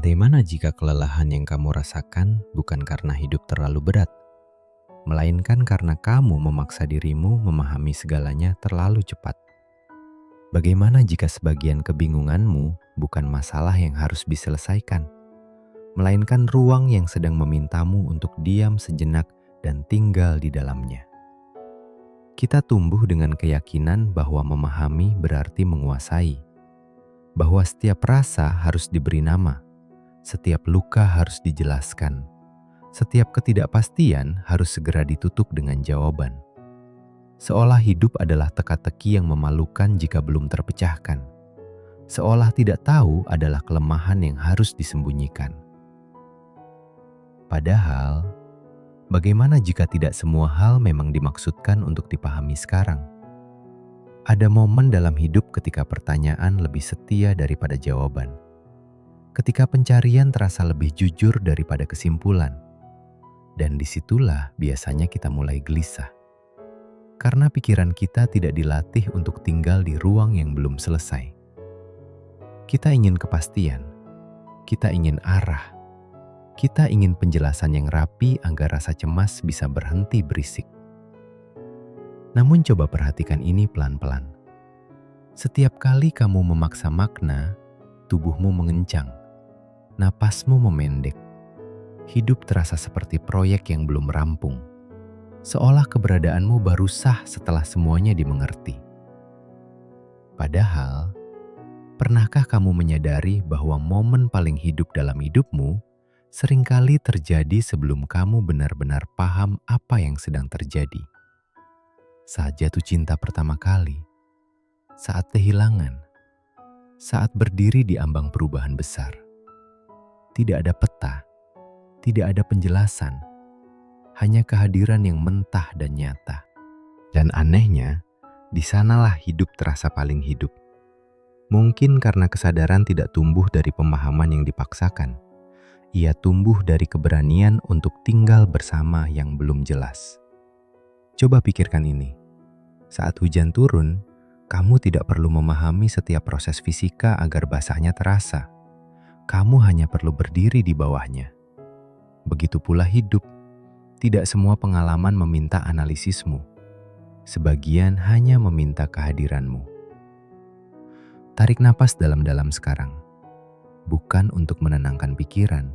Bagaimana jika kelelahan yang kamu rasakan bukan karena hidup terlalu berat, melainkan karena kamu memaksa dirimu memahami segalanya terlalu cepat? Bagaimana jika sebagian kebingunganmu bukan masalah yang harus diselesaikan, melainkan ruang yang sedang memintamu untuk diam sejenak dan tinggal di dalamnya? Kita tumbuh dengan keyakinan bahwa memahami berarti menguasai, bahwa setiap rasa harus diberi nama, setiap luka harus dijelaskan, setiap ketidakpastian harus segera ditutup dengan jawaban. Seolah hidup adalah teka-teki yang memalukan jika belum terpecahkan. Seolah tidak tahu adalah kelemahan yang harus disembunyikan. Padahal, bagaimana jika tidak semua hal memang dimaksudkan untuk dipahami sekarang? Ada momen dalam hidup ketika pertanyaan lebih setia daripada jawaban. Ketika pencarian terasa lebih jujur daripada kesimpulan. Dan disitulah biasanya kita mulai gelisah. Karena pikiran kita tidak dilatih untuk tinggal di ruang yang belum selesai. Kita ingin kepastian, kita ingin arah, kita ingin penjelasan yang rapi agar rasa cemas bisa berhenti berisik. Namun coba perhatikan ini pelan-pelan. Setiap kali kamu memaksa makna, tubuhmu mengencang, napasmu memendek. Hidup terasa seperti proyek yang belum rampung. Seolah keberadaanmu baru sah setelah semuanya dimengerti. Padahal, pernahkah kamu menyadari bahwa momen paling hidup dalam hidupmu seringkali terjadi sebelum kamu benar-benar paham apa yang sedang terjadi? Saat jatuh cinta pertama kali, saat kehilangan, saat berdiri di ambang perubahan besar. Tidak ada peta, tidak ada penjelasan, hanya kehadiran yang mentah dan nyata. Dan anehnya, di sanalah hidup terasa paling hidup. Mungkin karena kesadaran tidak tumbuh dari pemahaman yang dipaksakan. Ia tumbuh dari keberanian untuk tinggal bersama yang belum jelas. Coba pikirkan ini. Saat hujan turun, kamu tidak perlu memahami setiap proses fisika agar basahnya terasa. Kamu hanya perlu berdiri di bawahnya. Begitu pula hidup. Tidak semua pengalaman meminta analisismu. Sebagian hanya meminta kehadiranmu. Tarik napas dalam-dalam sekarang. Bukan untuk menenangkan pikiran,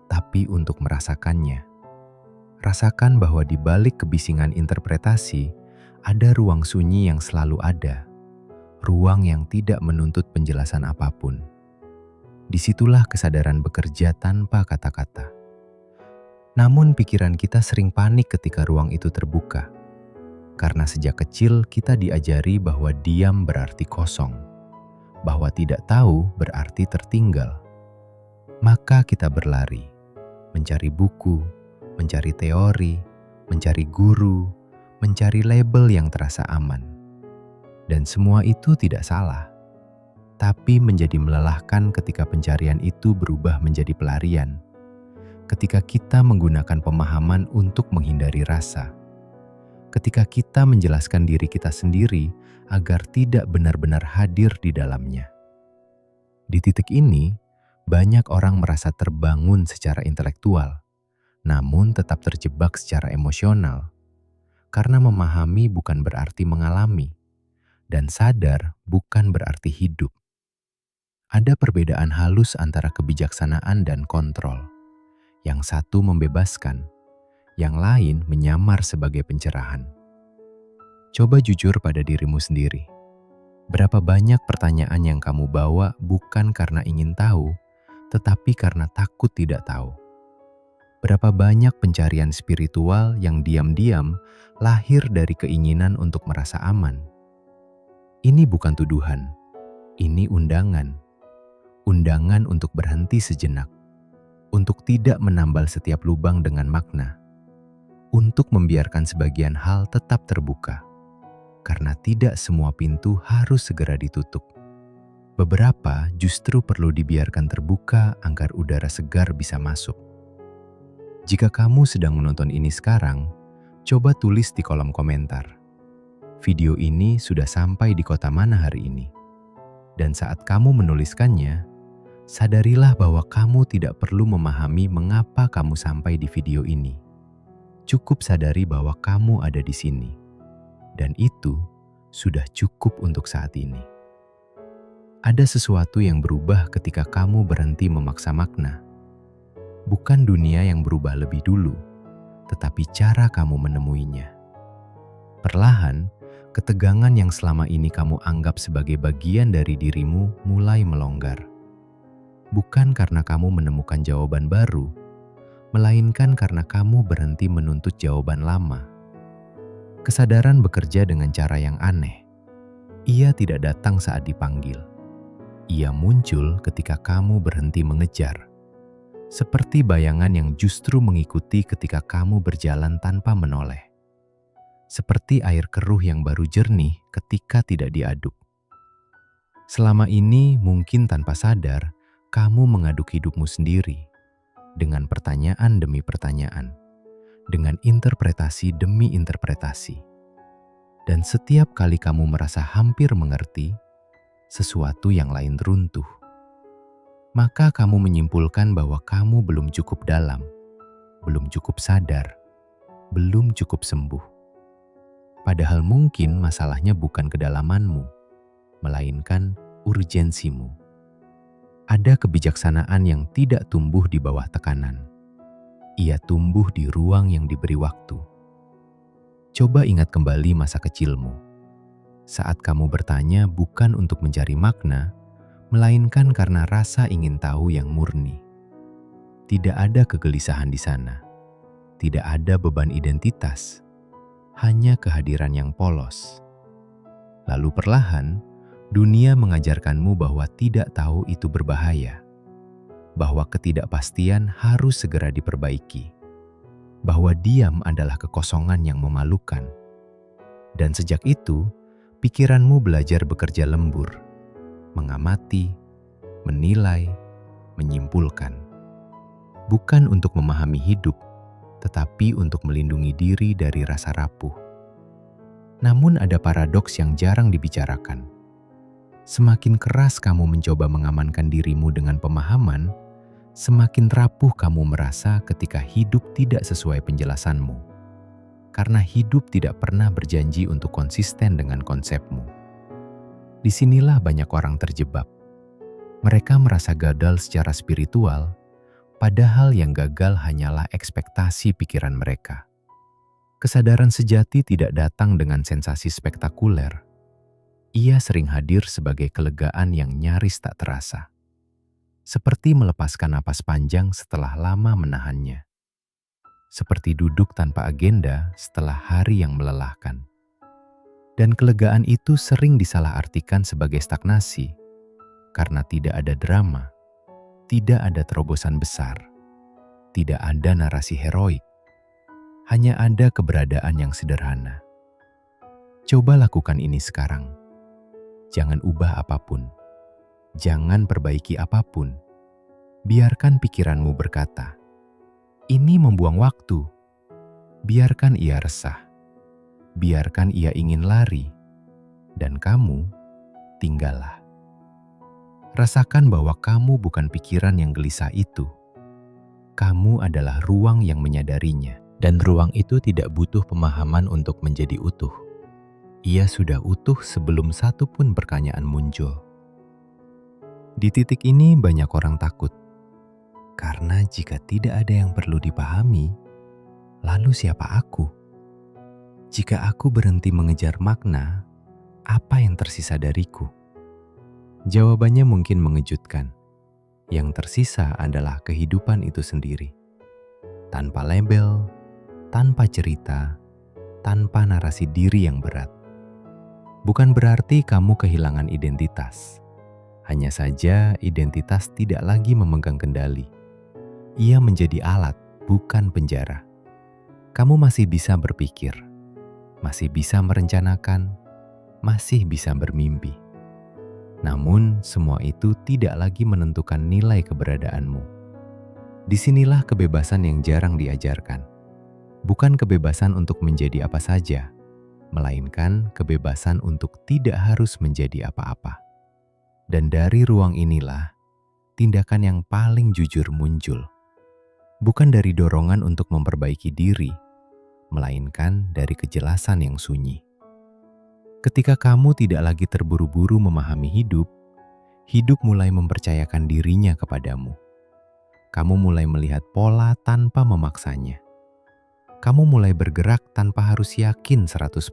tapi untuk merasakannya. Rasakan bahwa di balik kebisingan interpretasi, ada ruang sunyi yang selalu ada. Ruang yang tidak menuntut penjelasan apapun. Disitulah kesadaran bekerja tanpa kata-kata. Namun pikiran kita sering panik ketika ruang itu terbuka. Karena sejak kecil kita diajari bahwa diam berarti kosong. Bahwa tidak tahu berarti tertinggal. Maka kita berlari. Mencari buku, mencari teori, mencari guru, mencari label yang terasa aman. Dan semua itu tidak salah. Tapi menjadi melelahkan ketika pencarian itu berubah menjadi pelarian. Ketika kita menggunakan pemahaman untuk menghindari rasa. Ketika kita menjelaskan diri kita sendiri agar tidak benar-benar hadir di dalamnya. Di titik ini, banyak orang merasa terbangun secara intelektual, namun tetap terjebak secara emosional. Karena memahami bukan berarti mengalami, dan sadar bukan berarti hidup. Ada perbedaan halus antara kebijaksanaan dan kontrol. Yang satu membebaskan, yang lain menyamar sebagai pencerahan. Coba jujur pada dirimu sendiri. Berapa banyak pertanyaan yang kamu bawa bukan karena ingin tahu, tetapi karena takut tidak tahu? Berapa banyak pencarian spiritual yang diam-diam lahir dari keinginan untuk merasa aman? Ini bukan tuduhan, ini undangan. Undangan untuk berhenti sejenak. Untuk tidak menambal setiap lubang dengan makna, untuk membiarkan sebagian hal tetap terbuka, karena tidak semua pintu harus segera ditutup. Beberapa justru perlu dibiarkan terbuka agar udara segar bisa masuk. Jika kamu sedang menonton ini sekarang, coba tulis di kolom komentar. Video ini sudah sampai di kota mana hari ini? Dan saat kamu menuliskannya, Sadarilah bahwa kamu tidak perlu memahami mengapa kamu sampai di video ini. Cukup sadari bahwa kamu ada di sini. Dan itu sudah cukup untuk saat ini. Ada sesuatu yang berubah ketika kamu berhenti memaksa makna. Bukan dunia yang berubah lebih dulu, tetapi cara kamu menemuinya. Perlahan, ketegangan yang selama ini kamu anggap sebagai bagian dari dirimu mulai melonggar. Bukan karena kamu menemukan jawaban baru, melainkan karena kamu berhenti menuntut jawaban lama. Kesadaran bekerja dengan cara yang aneh. Ia tidak datang saat dipanggil. Ia muncul ketika kamu berhenti mengejar. Seperti bayangan yang justru mengikuti ketika kamu berjalan tanpa menoleh. Seperti air keruh yang baru jernih ketika tidak diaduk. Selama ini mungkin tanpa sadar, kamu mengaduk hidupmu sendiri. Dengan pertanyaan demi pertanyaan. Dengan interpretasi demi interpretasi. Dan setiap kali kamu merasa hampir mengerti, sesuatu yang lain runtuh. Maka kamu menyimpulkan bahwa kamu belum cukup dalam, belum cukup sadar, belum cukup sembuh. Padahal mungkin masalahnya bukan kedalamanmu, melainkan urgensimu. Ada kebijaksanaan yang tidak tumbuh di bawah tekanan. Ia tumbuh di ruang yang diberi waktu. Coba ingat kembali masa kecilmu. Saat kamu bertanya bukan untuk mencari makna, melainkan karena rasa ingin tahu yang murni. Tidak ada kegelisahan di sana. Tidak ada beban identitas. Hanya kehadiran yang polos. Lalu perlahan, dunia mengajarkanmu bahwa tidak tahu itu berbahaya. Bahwa ketidakpastian harus segera diperbaiki. Bahwa diam adalah kekosongan yang memalukan. Dan sejak itu, pikiranmu belajar bekerja lembur. Mengamati, menilai, menyimpulkan. Bukan untuk memahami hidup, tetapi untuk melindungi diri dari rasa rapuh. Namun ada paradoks yang jarang dibicarakan. Semakin keras kamu mencoba mengamankan dirimu dengan pemahaman, semakin rapuh kamu merasa ketika hidup tidak sesuai penjelasanmu. Karena hidup tidak pernah berjanji untuk konsisten dengan konsepmu. Disinilah banyak orang terjebak. Mereka merasa gagal secara spiritual, padahal yang gagal hanyalah ekspektasi pikiran mereka. Kesadaran sejati tidak datang dengan sensasi spektakuler. Ia sering hadir sebagai kelegaan yang nyaris tak terasa. Seperti melepaskan napas panjang setelah lama menahannya. Seperti duduk tanpa agenda setelah hari yang melelahkan. Dan kelegaan itu sering disalahartikan sebagai stagnasi, karena tidak ada drama, tidak ada terobosan besar, tidak ada narasi heroik, hanya ada keberadaan yang sederhana. Coba lakukan ini sekarang. Jangan ubah apapun, jangan perbaiki apapun. Biarkan pikiranmu berkata, "Ini membuang waktu." Biarkan ia resah. Biarkan ia ingin lari, dan kamu tinggallah. Rasakan bahwa kamu bukan pikiran yang gelisah itu. Kamu adalah ruang yang menyadarinya, dan ruang itu tidak butuh pemahaman untuk menjadi utuh. Ia sudah utuh sebelum satu pun pertanyaan muncul. Di titik ini banyak orang takut, karena jika tidak ada yang perlu dipahami, lalu siapa aku? Jika aku berhenti mengejar makna, apa yang tersisa dariku? Jawabannya mungkin mengejutkan. Yang tersisa adalah kehidupan itu sendiri. Tanpa label, tanpa cerita, tanpa narasi diri yang berat. Bukan berarti kamu kehilangan identitas. Hanya saja identitas tidak lagi memegang kendali. Ia menjadi alat, bukan penjara. Kamu masih bisa berpikir, masih bisa merencanakan, masih bisa bermimpi. Namun, semua itu tidak lagi menentukan nilai keberadaanmu. Disinilah kebebasan yang jarang diajarkan. Bukan kebebasan untuk menjadi apa saja, melainkan kebebasan untuk tidak harus menjadi apa-apa. Dan dari ruang inilah, tindakan yang paling jujur muncul. Bukan dari dorongan untuk memperbaiki diri, melainkan dari kejelasan yang sunyi. Ketika kamu tidak lagi terburu-buru memahami hidup, hidup mulai mempercayakan dirinya kepadamu. Kamu mulai melihat pola tanpa memaksanya. Kamu mulai bergerak tanpa harus yakin 100%.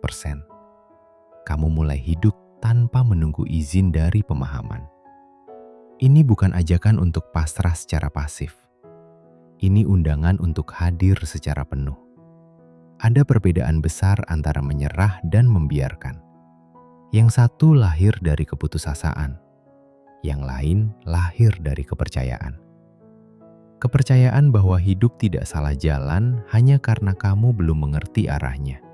Kamu mulai hidup tanpa menunggu izin dari pemahaman. Ini bukan ajakan untuk pasrah secara pasif. Ini undangan untuk hadir secara penuh. Ada perbedaan besar antara menyerah dan membiarkan. Yang satu lahir dari keputusasaan, yang lain lahir dari kepercayaan. Kepercayaan bahwa hidup tidak salah jalan hanya karena kamu belum mengerti arahnya.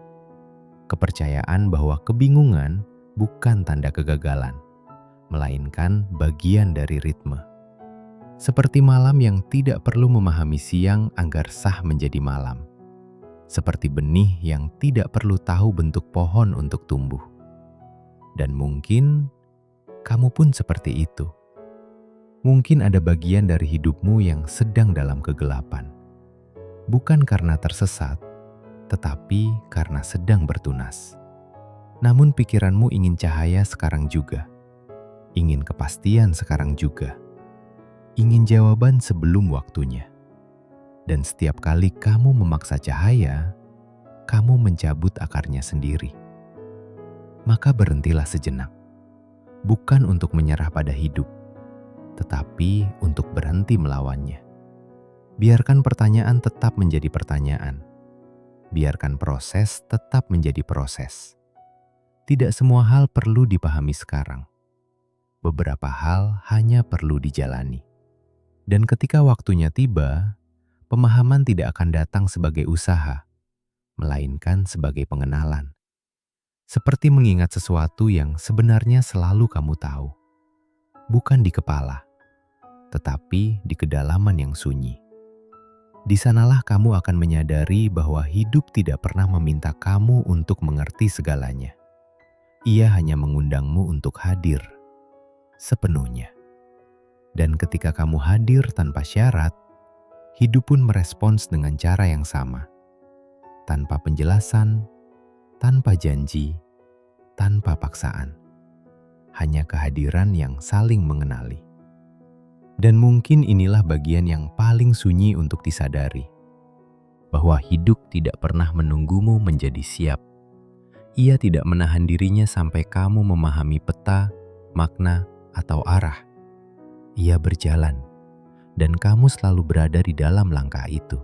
Kepercayaan bahwa kebingungan bukan tanda kegagalan, melainkan bagian dari ritme. Seperti malam yang tidak perlu memahami siang agar sah menjadi malam. Seperti benih yang tidak perlu tahu bentuk pohon untuk tumbuh. Dan mungkin kamu pun seperti itu. Mungkin ada bagian dari hidupmu yang sedang dalam kegelapan. Bukan karena tersesat, tetapi karena sedang bertunas. Namun pikiranmu ingin cahaya sekarang juga. Ingin kepastian sekarang juga. Ingin jawaban sebelum waktunya. Dan setiap kali kamu memaksa cahaya, kamu mencabut akarnya sendiri. Maka berhentilah sejenak. Bukan untuk menyerah pada hidup, tetapi untuk berhenti melawannya. Biarkan pertanyaan tetap menjadi pertanyaan. Biarkan proses tetap menjadi proses. Tidak semua hal perlu dipahami sekarang. Beberapa hal hanya perlu dijalani. Dan ketika waktunya tiba, pemahaman tidak akan datang sebagai usaha, melainkan sebagai pengenalan. Seperti mengingat sesuatu yang sebenarnya selalu kamu tahu. Bukan di kepala, tetapi di kedalaman yang sunyi. Di sanalah kamu akan menyadari bahwa hidup tidak pernah meminta kamu untuk mengerti segalanya. Ia hanya mengundangmu untuk hadir sepenuhnya. Dan ketika kamu hadir tanpa syarat, hidup pun merespons dengan cara yang sama. Tanpa penjelasan, tanpa janji, tanpa paksaan. Hanya kehadiran yang saling mengenali. Dan mungkin inilah bagian yang paling sunyi untuk disadari. Bahwa hidup tidak pernah menunggumu menjadi siap. Ia tidak menahan dirinya sampai kamu memahami peta, makna, atau arah. Ia berjalan, dan kamu selalu berada di dalam langkah itu.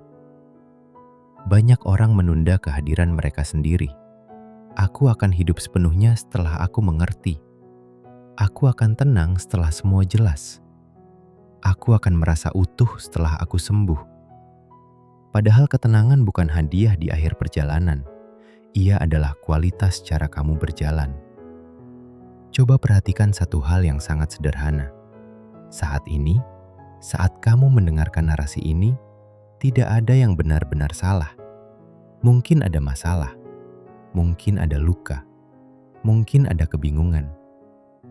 Banyak orang menunda kehadiran mereka sendiri. Aku akan hidup sepenuhnya setelah aku mengerti. Aku akan tenang setelah semua jelas. Aku akan merasa utuh setelah aku sembuh. Padahal ketenangan bukan hadiah di akhir perjalanan. Ia adalah kualitas cara kamu berjalan. Coba perhatikan satu hal yang sangat sederhana. Saat ini, saat kamu mendengarkan narasi ini, tidak ada yang benar-benar salah. Mungkin ada masalah, mungkin ada luka, mungkin ada kebingungan.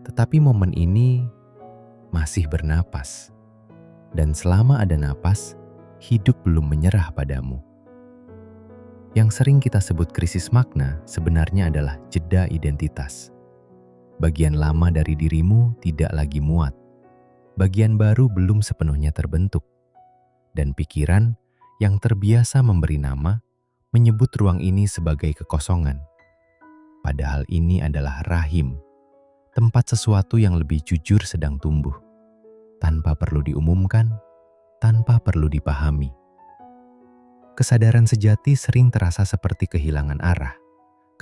Tetapi momen ini masih bernapas. Dan selama ada napas, hidup belum menyerah padamu. Yang sering kita sebut krisis makna sebenarnya adalah jeda identitas. Bagian lama dari dirimu tidak lagi muat. Bagian baru belum sepenuhnya terbentuk. Dan pikiran yang terbiasa memberi nama menyebut ruang ini sebagai kekosongan. Padahal ini adalah rahim, tempat sesuatu yang lebih jujur sedang tumbuh. Tanpa perlu diumumkan, tanpa perlu dipahami. Kesadaran sejati sering terasa seperti kehilangan arah,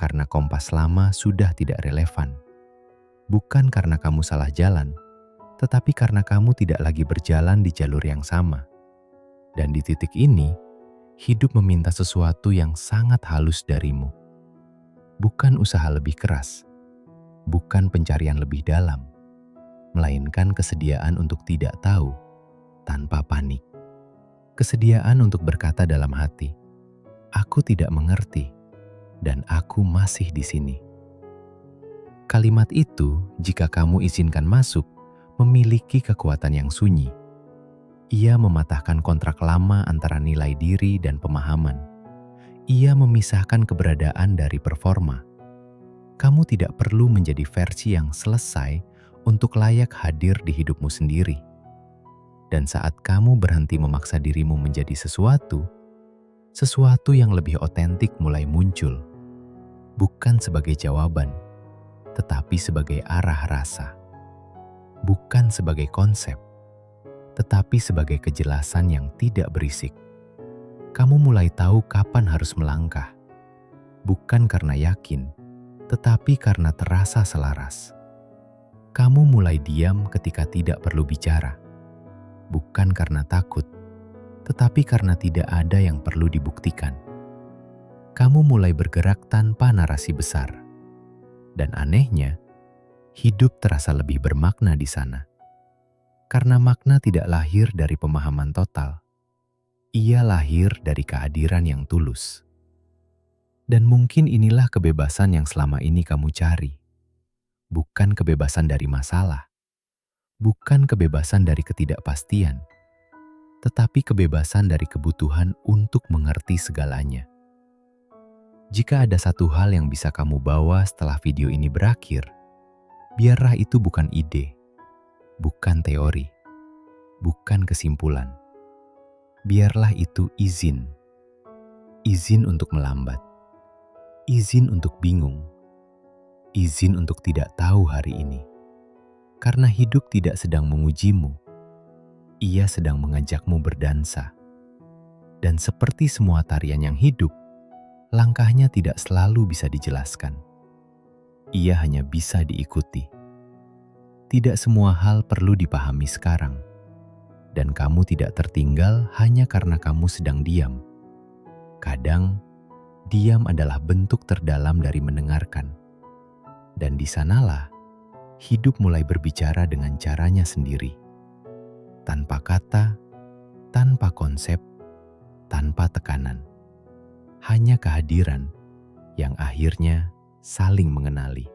karena kompas lama sudah tidak relevan. Bukan karena kamu salah jalan, tetapi karena kamu tidak lagi berjalan di jalur yang sama. Dan di titik ini, hidup meminta sesuatu yang sangat halus darimu. Bukan usaha lebih keras, bukan pencarian lebih dalam, melainkan kesediaan untuk tidak tahu tanpa panik. Kesediaan untuk berkata dalam hati, "Aku tidak mengerti, dan aku masih di sini." Kalimat itu, jika kamu izinkan masuk, memiliki kekuatan yang sunyi, Ia mematahkan kontrak lama antara nilai diri dan pemahaman. Ia memisahkan keberadaan dari performa. Kamu tidak perlu menjadi versi yang selesai untuk layak hadir di hidupmu sendiri. Dan saat kamu berhenti memaksa dirimu menjadi sesuatu yang lebih otentik mulai muncul. Bukan sebagai jawaban, tetapi sebagai arah rasa. Bukan sebagai konsep, tetapi sebagai kejelasan yang tidak berisik. Kamu mulai tahu kapan harus melangkah. Bukan karena yakin, tetapi karena terasa selaras. Kamu mulai diam ketika tidak perlu bicara. Bukan karena takut, tetapi karena tidak ada yang perlu dibuktikan. Kamu mulai bergerak tanpa narasi besar. Dan anehnya, hidup terasa lebih bermakna di sana. Karena makna tidak lahir dari pemahaman total. Ia lahir dari kehadiran yang tulus. Dan mungkin inilah kebebasan yang selama ini kamu cari. Bukan kebebasan dari masalah. Bukan kebebasan dari ketidakpastian, tetapi kebebasan dari kebutuhan untuk mengerti segalanya. Jika ada satu hal yang bisa kamu bawa setelah video ini berakhir, biarlah itu bukan ide, bukan teori, bukan kesimpulan. Biarlah itu izin. Izin untuk melambat. Izin untuk bingung. Izin untuk tidak tahu hari ini. Karena hidup tidak sedang mengujimu, ia sedang mengajakmu berdansa. Dan seperti semua tarian yang hidup, langkahnya tidak selalu bisa dijelaskan. Ia hanya bisa diikuti. Tidak semua hal perlu dipahami sekarang, dan kamu tidak tertinggal hanya karena kamu sedang diam. Kadang, diam adalah bentuk terdalam dari mendengarkan. Dan di sanalah hidup mulai berbicara dengan caranya sendiri. Tanpa kata, tanpa konsep, tanpa tekanan. Hanya kehadiran yang akhirnya saling mengenali.